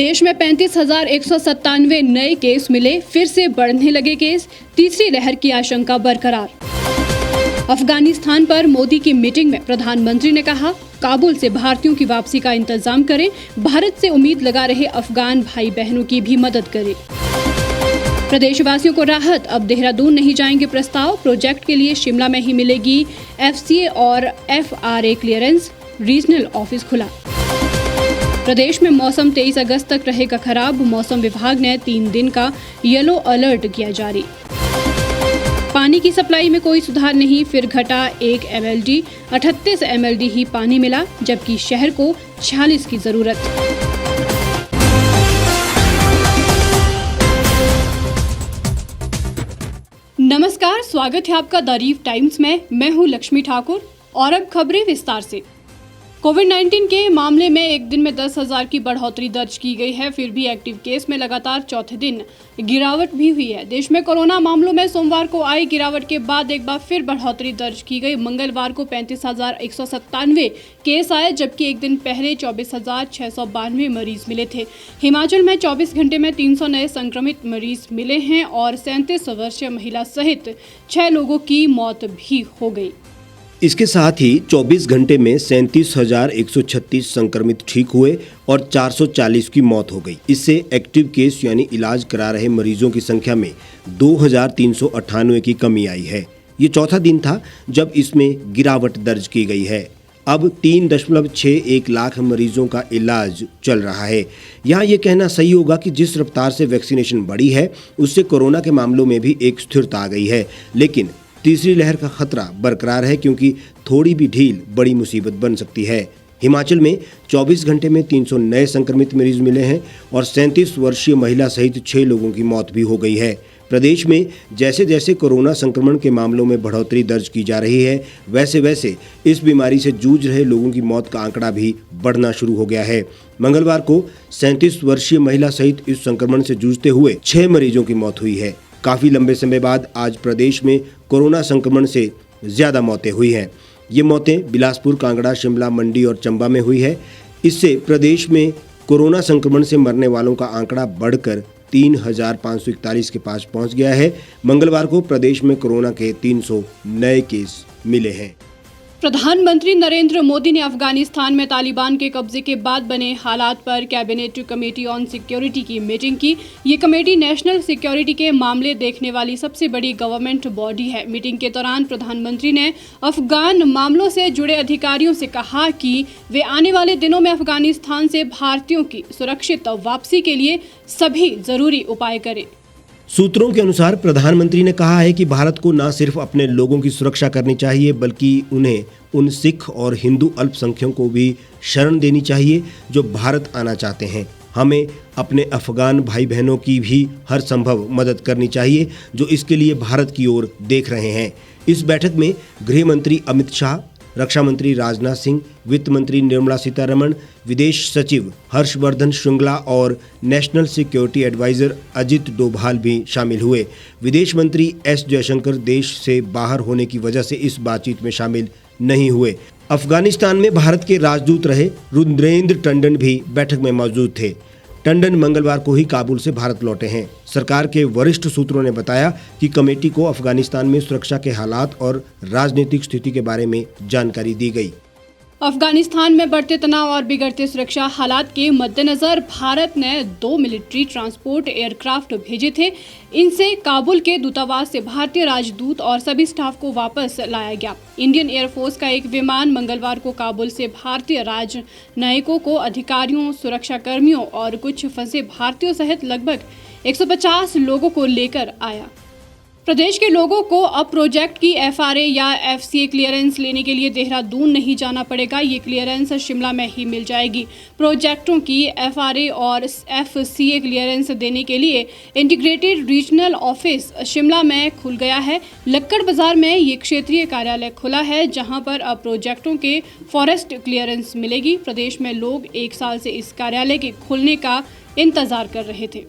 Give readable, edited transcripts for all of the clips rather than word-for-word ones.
देश में 35,197 नए केस मिले, फिर से बढ़ने लगे केस, तीसरी लहर की आशंका बरकरार। अफगानिस्तान पर मोदी की मीटिंग में प्रधानमंत्री ने कहा, काबुल से भारतीयों की वापसी का इंतजाम करें, भारत से उम्मीद लगा रहे अफगान भाई बहनों की भी मदद करें। प्रदेशवासियों को राहत, अब देहरादून नहीं जाएंगे प्रस्ताव, प्रोजेक्ट के लिए शिमला में ही मिलेगी FCA और FRA क्लियरेंस, रीजनल ऑफिस खुला। प्रदेश में मौसम 23 अगस्त तक रहेगा खराब, मौसम विभाग ने 3 दिन का येलो अलर्ट किया जारी। पानी की सप्लाई में कोई सुधार नहीं, फिर घटा 1 MLD, 38 MLD ही पानी मिला, जबकि शहर को 46 की जरूरत। नमस्कार, स्वागत है आपका द रीफ टाइम्स में। मैं हूं लक्ष्मी ठाकुर और अब खबरें विस्तार से। कोविड-19 के मामले में एक दिन में 10,000 की बढ़ोतरी दर्ज की गई है। फिर भी एक्टिव केस में लगातार चौथे दिन गिरावट भी हुई है। देश में कोरोना मामलों में सोमवार को आई गिरावट के बाद एक बार फिर बढ़ोतरी दर्ज की गई। मंगलवार को 35,197 केस आए, जबकि एक दिन पहले 24,692 मरीज मिले थे। हिमाचल में 24 घंटे में 300 नए संक्रमित मरीज मिले हैं और 37 वर्षीय महिला सहित 6 लोगों की मौत भी हो गई। इसके साथ ही 24 घंटे में 37,136 संक्रमित ठीक हुए और 440 की मौत हो गई। इससे एक्टिव केस यानी इलाज करा रहे मरीजों की संख्या में 2,398 की कमी आई है। ये चौथा दिन था जब इसमें गिरावट दर्ज की गई है। अब 3.61 लाख मरीजों का इलाज चल रहा है। यहाँ ये कहना सही होगा कि जिस रफ्तार से वैक्सीनेशन बढ़ी है, उससे कोरोना के मामलों में भी एक स्थिरता आ गई है। लेकिन तीसरी लहर का खतरा बरकरार है, क्योंकि थोड़ी भी ढील बड़ी मुसीबत बन सकती है। हिमाचल में 24 घंटे में 300 नए संक्रमित मरीज मिले हैं और 37 वर्षीय महिला सहित 6 लोगों की मौत भी हो गई है। प्रदेश में जैसे जैसे कोरोना संक्रमण के मामलों में बढ़ोतरी दर्ज की जा रही है, वैसे वैसे इस बीमारी से जूझ रहे लोगों की मौत का आंकड़ा भी बढ़ना शुरू हो गया है। मंगलवार को 37 वर्षीय महिला सहित इस संक्रमण से जूझते हुए 6 मरीजों की मौत हुई है। काफ़ी लंबे समय बाद आज प्रदेश में कोरोना संक्रमण से ज़्यादा मौतें हुई हैं। ये मौतें बिलासपुर, कांगड़ा, शिमला, मंडी और चंबा में हुई है। इससे प्रदेश में कोरोना संक्रमण से मरने वालों का आंकड़ा बढ़कर 3,541 के पास पहुंच गया है। मंगलवार को प्रदेश में कोरोना के 300 नए केस मिले हैं। प्रधानमंत्री नरेंद्र मोदी ने अफगानिस्तान में तालिबान के कब्जे के बाद बने हालात पर कैबिनेट कमेटी ऑन सिक्योरिटी की मीटिंग की। ये कमेटी नेशनल सिक्योरिटी के मामले देखने वाली सबसे बड़ी गवर्नमेंट बॉडी है। मीटिंग के दौरान प्रधानमंत्री ने अफगान मामलों से जुड़े अधिकारियों से कहा कि वे आने वाले दिनों में अफगानिस्तान से भारतीयों की सुरक्षित वापसी के लिए सभी जरूरी उपाय करें। सूत्रों के अनुसार प्रधानमंत्री ने कहा है कि भारत को न सिर्फ अपने लोगों की सुरक्षा करनी चाहिए, बल्कि उन्हें उन सिख और हिंदू अल्पसंख्यकों को भी शरण देनी चाहिए जो भारत आना चाहते हैं। हमें अपने अफगान भाई बहनों की भी हर संभव मदद करनी चाहिए जो इसके लिए भारत की ओर देख रहे हैं। इस बैठक में गृह मंत्री अमित शाह, रक्षा मंत्री राजनाथ सिंह, वित्त मंत्री निर्मला सीतारमण, विदेश सचिव हर्षवर्धन श्रृंगला और national security adviser Ajit Doval भी शामिल हुए। विदेश मंत्री S जयशंकर देश से बाहर होने की वजह से इस बातचीत में शामिल नहीं हुए। अफगानिस्तान में भारत के राजदूत रहे रुद्रेंद्र टंडन भी बैठक में मौजूद थे। टंडन मंगलवार को ही काबुल से भारत लौटे हैं। सरकार के वरिष्ठ सूत्रों ने बताया कि कमेटी को अफगानिस्तान में सुरक्षा के हालात और राजनीतिक स्थिति के बारे में जानकारी दी गई। अफगानिस्तान में बढ़ते तनाव और बिगड़ते सुरक्षा हालात के मद्देनजर भारत ने 2 मिलिट्री ट्रांसपोर्ट एयरक्राफ्ट भेजे थे। इनसे काबुल के दूतावास से भारतीय राजदूत और सभी स्टाफ को वापस लाया गया। इंडियन एयरफोर्स का एक विमान मंगलवार को काबुल से भारतीय राजनयिकों को, अधिकारियों, सुरक्षा कर्मियों और कुछ फंसे भारतीयों सहित लगभग 150 लोगों को लेकर आया। प्रदेश के लोगों को अब प्रोजेक्ट की FRA या FCA क्लियरेंस लेने के लिए देहरादून नहीं जाना पड़ेगा। ये क्लियरेंस शिमला में ही मिल जाएगी। प्रोजेक्टों की FRA और FCA क्लियरेंस देने के लिए इंटीग्रेटेड रीजनल ऑफिस शिमला में खुल गया है। लक्कड़ बाजार में ये क्षेत्रीय कार्यालय खुला है, जहां पर अब प्रोजेक्टों के फॉरेस्ट क्लियरेंस मिलेगी। प्रदेश में लोग 1 साल से इस कार्यालय के खुलने का इंतजार कर रहे थे।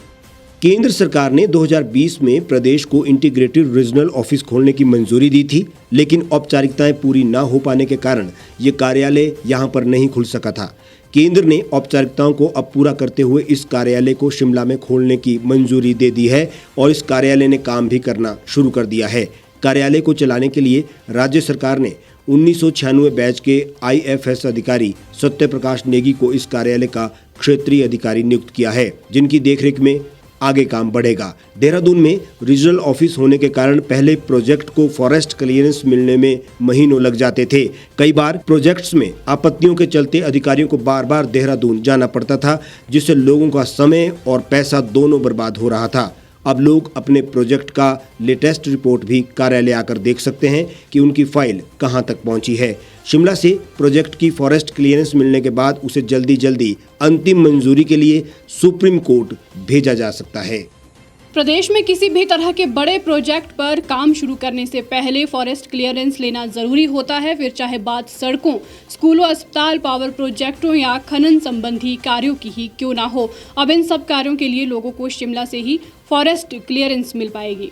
केंद्र सरकार ने 2020 में प्रदेश को इंटीग्रेटेड रीजनल ऑफिस खोलने की मंजूरी दी थी, लेकिन औपचारिकताएं पूरी न हो पाने के कारण ये कार्यालय यहां पर नहीं खुल सका था। केंद्र ने औपचारिकताओं को अब पूरा करते हुए इस कार्यालय को शिमला में खोलने की मंजूरी दे दी है और इस कार्यालय ने काम भी करना शुरू कर दिया है। कार्यालय को चलाने के लिए राज्य सरकार ने 1996 बैच के IFS अधिकारी सत्य प्रकाश नेगी को इस कार्यालय का क्षेत्रीय अधिकारी नियुक्त किया है, जिनकी देखरेख में आगे काम बढ़ेगा। देहरादून में रीजनल ऑफिस होने के कारण पहले प्रोजेक्ट को फॉरेस्ट क्लियरेंस मिलने में महीनों लग जाते थे। कई बार प्रोजेक्ट्स में आपत्तियों के चलते अधिकारियों को बार बार देहरादून जाना पड़ता था, जिससे लोगों का समय और पैसा दोनों बर्बाद हो रहा था। अब लोग अपने प्रोजेक्ट का लेटेस्ट रिपोर्ट भी कार्यालय आकर देख सकते हैं कि उनकी फाइल कहां तक पहुंची है। शिमला से प्रोजेक्ट की फॉरेस्ट क्लियरेंस मिलने के बाद उसे जल्दी अंतिम मंजूरी के लिए सुप्रीम कोर्ट भेजा जा सकता है। प्रदेश में किसी भी तरह के बड़े प्रोजेक्ट पर काम शुरू करने से पहले फॉरेस्ट क्लियरेंस लेना जरूरी होता है, फिर चाहे बात सड़कों, स्कूलों, अस्पताल, पावर प्रोजेक्टों या खनन संबंधी कार्यों की ही क्यों ना हो। अब इन सब कार्यों के लिए लोगों को शिमला से ही फॉरेस्ट क्लियरेंस मिल पाएगी।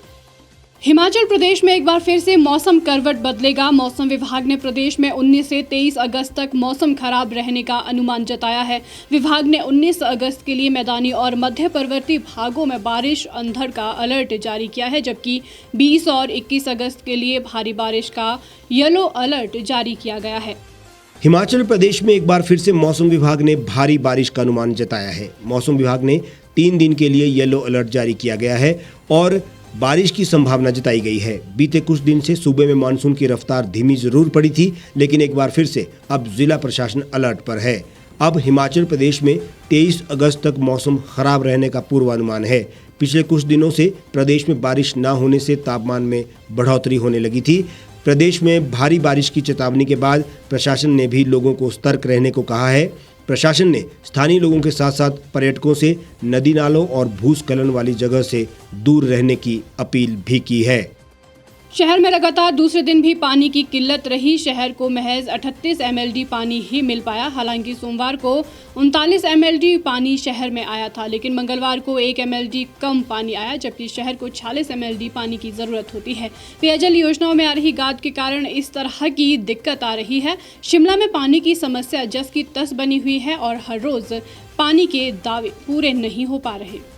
हिमाचल प्रदेश में एक बार फिर से मौसम करवट बदलेगा। मौसम विभाग ने प्रदेश में 19 से 23 अगस्त तक मौसम खराब रहने का अनुमान जताया है। विभाग ने 19 अगस्त के लिए मैदानी और मध्य पर्वतीय भागों में बारिश, अंधड़ का अलर्ट जारी किया है, जबकि 20 और 21 अगस्त के लिए भारी बारिश का येलो अलर्ट जारी किया गया है। हिमाचल प्रदेश में एक बार फिर से मौसम विभाग ने भारी बारिश का अनुमान जताया है। मौसम विभाग ने 3 दिन के लिए येलो अलर्ट जारी किया गया है और बारिश की संभावना जताई गई है। बीते कुछ दिन से सूबे में मानसून की रफ्तार धीमी जरूर पड़ी थी, लेकिन एक बार फिर से अब जिला प्रशासन अलर्ट पर है। अब हिमाचल प्रदेश में 23 अगस्त तक मौसम खराब रहने का पूर्वानुमान है। पिछले कुछ दिनों से प्रदेश में बारिश न होने से तापमान में बढ़ोतरी होने लगी थी। प्रदेश में भारी बारिश की चेतावनी के बाद प्रशासन ने भी लोगों को सतर्क रहने को कहा है। प्रशासन ने स्थानीय लोगों के साथ साथ पर्यटकों से नदी नालों और भूस्खलन वाली जगह से दूर रहने की अपील भी की है। शहर में लगातार दूसरे दिन भी पानी की किल्लत रही। शहर को महज 38 MLD पानी ही मिल पाया। हालांकि सोमवार को 39 MLD पानी शहर में आया था, लेकिन मंगलवार को 1 MLD कम पानी आया, जबकि शहर को 46 MLD पानी की जरूरत होती है। पेयजल योजनाओं में आ रही गाद के कारण इस तरह की दिक्कत आ रही है। शिमला में पानी की समस्या जस की तस बनी हुई है और हर रोज पानी के दावे पूरे नहीं हो पा रहे।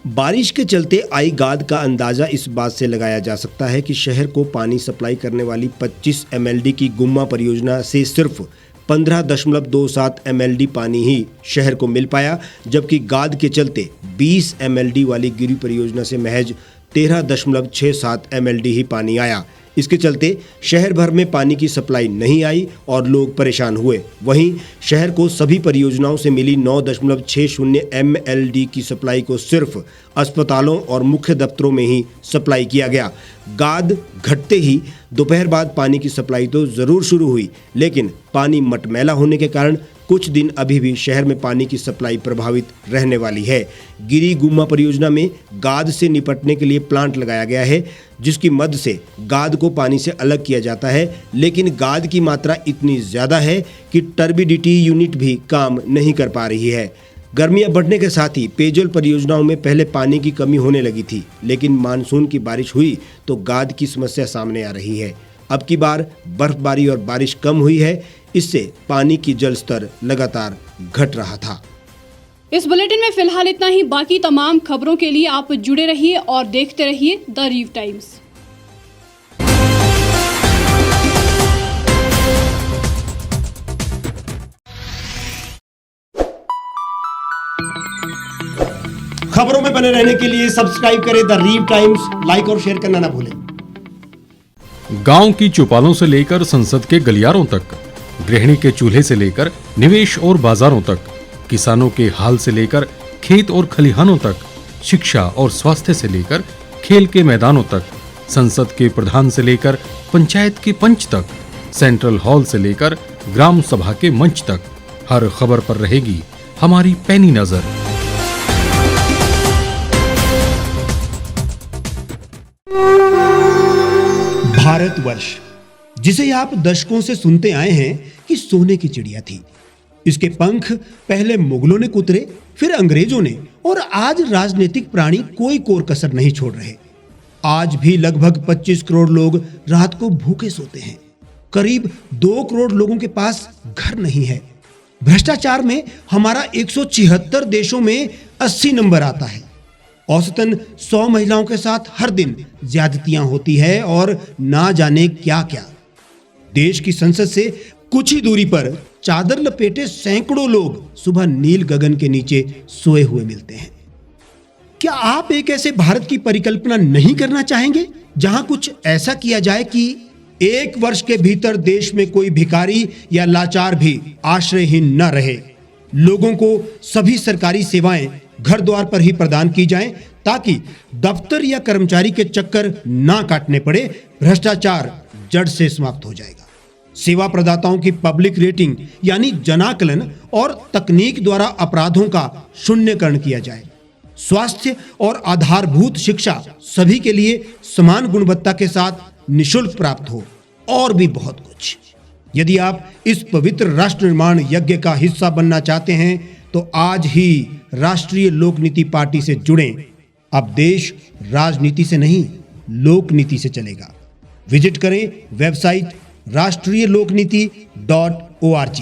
बारिश के चलते आई गाद का अंदाजा इस बात से लगाया जा सकता है कि शहर को पानी सप्लाई करने वाली 25 MLD की गुम्मा परियोजना से सिर्फ 15.27 MLD पानी ही शहर को मिल पाया, जबकि गाद के चलते 20 MLD वाली गिरी परियोजना से महज 13.67 MLD ही पानी आया। इसके चलते शहर भर में पानी की सप्लाई नहीं आई और लोग परेशान हुए। वहीं शहर को सभी परियोजनाओं से मिली 9.60 MLD की सप्लाई को सिर्फ अस्पतालों और मुख्य दफ्तरों में ही सप्लाई किया गया। गाद घटते ही दोपहर बाद पानी की सप्लाई तो जरूर शुरू हुई, लेकिन पानी मटमैला होने के कारण कुछ दिन अभी भी शहर में पानी की सप्लाई प्रभावित रहने वाली है। गिरी गुम्मा परियोजना में गाद से निपटने के लिए प्लांट लगाया गया है, जिसकी मदद से गाद को पानी से अलग किया जाता है, लेकिन गाद की मात्रा इतनी ज़्यादा है कि टर्बिडिटी यूनिट भी काम नहीं कर पा रही है। गर्मियां बढ़ने के साथ ही पेयजल परियोजनाओं में पहले पानी की कमी होने लगी थी, लेकिन मानसून की बारिश हुई तो गाद की समस्या सामने आ रही है। अब की बार बर्फबारी और बारिश कम हुई है, इससे पानी की जल स्तर लगातार घट रहा था। इस बुलेटिन में फिलहाल इतना ही। बाकी तमाम खबरों के लिए आप जुड़े रहिए और देखते रहिए द रीव टाइम्स। खबरों में बने रहने के लिए सब्सक्राइब करें द रीव टाइम्स, लाइक और शेयर करना ना भूलें। गांव की चौपालों से लेकर संसद के गलियारों तक, गृहिणी के चूल्हे से लेकर निवेश और बाजारों तक, किसानों के हाल से लेकर खेत और खलिहानों तक, शिक्षा और स्वास्थ्य से लेकर खेल के मैदानों तक, संसद के प्रधान से लेकर पंचायत के पंच तक, सेंट्रल हॉल से लेकर ग्राम सभा के मंच तक, हर खबर पर रहेगी हमारी पैनी नजर। भारतवर्ष, जिसे आप दशकों से सुनते आए हैं कि सोने की चिड़िया थी। इसके पंख पहले मुगलों ने कुतरे, फिर अंग्रेजों ने, और आज राजनीतिक प्राणी कोई कोर कसर नहीं छोड़ रहे। आज भी लगभग 25 करोड़ लोग रात को भूखे सोते हैं। करीब 2 करोड़ लोगों के पास घर नहीं है। भ्रष्टाचार में हमारा 176 देशों में 80 नंबर आता है। औसतन 100 महिलाओं के साथ हर दिन ज्यादतियां होती है और ना जाने क्या क्या। देश की संसद से कुछ ही दूरी पर चादर लपेटे सैकड़ों लोग सुबह नील गगन के नीचे सोए हुए मिलते हैं। क्या आप एक ऐसे भारत की परिकल्पना नहीं करना चाहेंगे जहां कुछ ऐसा किया जाए कि 1 वर्ष के भीतर देश में कोई भिखारी या लाचार भी आश्रयहीन न रहे, लोगों को सभी सरकारी सेवाएं घर द्वार पर ही प्रदान की जाएं ताकि दफ्तर या कर्मचारी के चक्कर ना काटने पड़े, भ्रष्टाचार जड़ से समाप्त हो जाएगा। सेवा प्रदाताओं की पब्लिक रेटिंग यानी जनाकलन और तकनीक द्वारा अपराधों का शून्यकरण किया जाए। स्वास्थ्य और आधारभूत शिक्षा सभी के लिए समान गुणवत्ता के साथ निशुल्क प्राप्त हो और भी बहुत कुछ। यदि आप इस पवित्र राष्ट्र निर्माण यज्ञ का हिस्सा बनना चाहते हैं तो आज ही राष्ट्रीय लोक नीति पार्टी से जुड़ें। अब देश राजनीति से नहीं, लोक नीति से चलेगा। विजिट करें वेबसाइट rashtriyalokniti.org।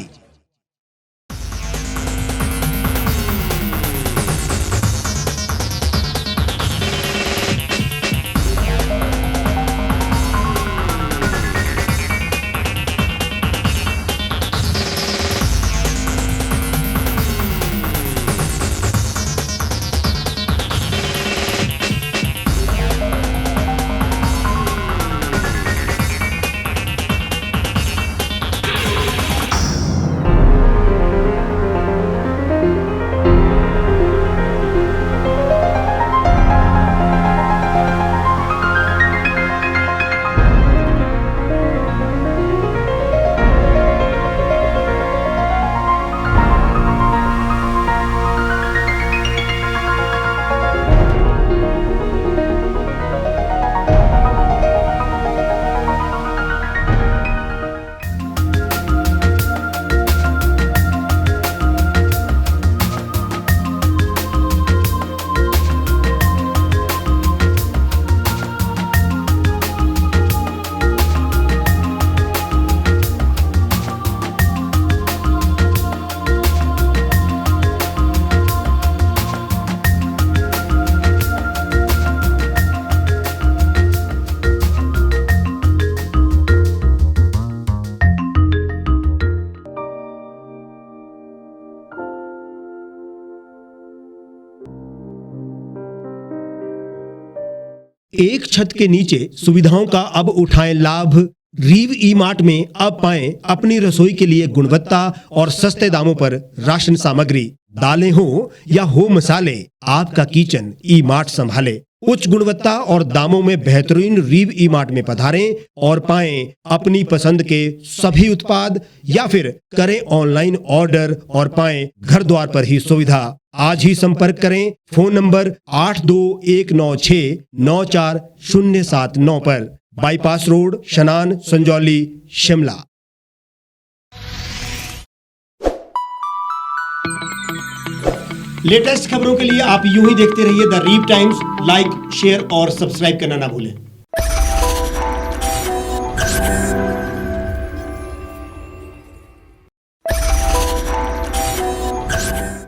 एक छत के नीचे सुविधाओं का अब उठाएं लाभ। रीव ई मार्ट में अब पाएं अपनी रसोई के लिए गुणवत्ता और सस्ते दामों पर राशन सामग्री। दालें हो या हो मसाले, आपका किचन ई मार्ट संभाले। उच्च गुणवत्ता और दामों में बेहतरीन रीव ई मार्ट में पधारें और पाएं अपनी पसंद के सभी उत्पाद, या फिर करें ऑनलाइन ऑर्डर और पाएं घर द्वार पर ही सुविधा। आज ही संपर्क करें फोन नंबर 8219694079 पर, बाईपास रोड, शनान, संजौली, शिमला। लेटेस्ट खबरों के लिए आप यूं ही देखते रहिए द रीव टाइम्स। लाइक, शेयर और सब्सक्राइब करना ना भूलें।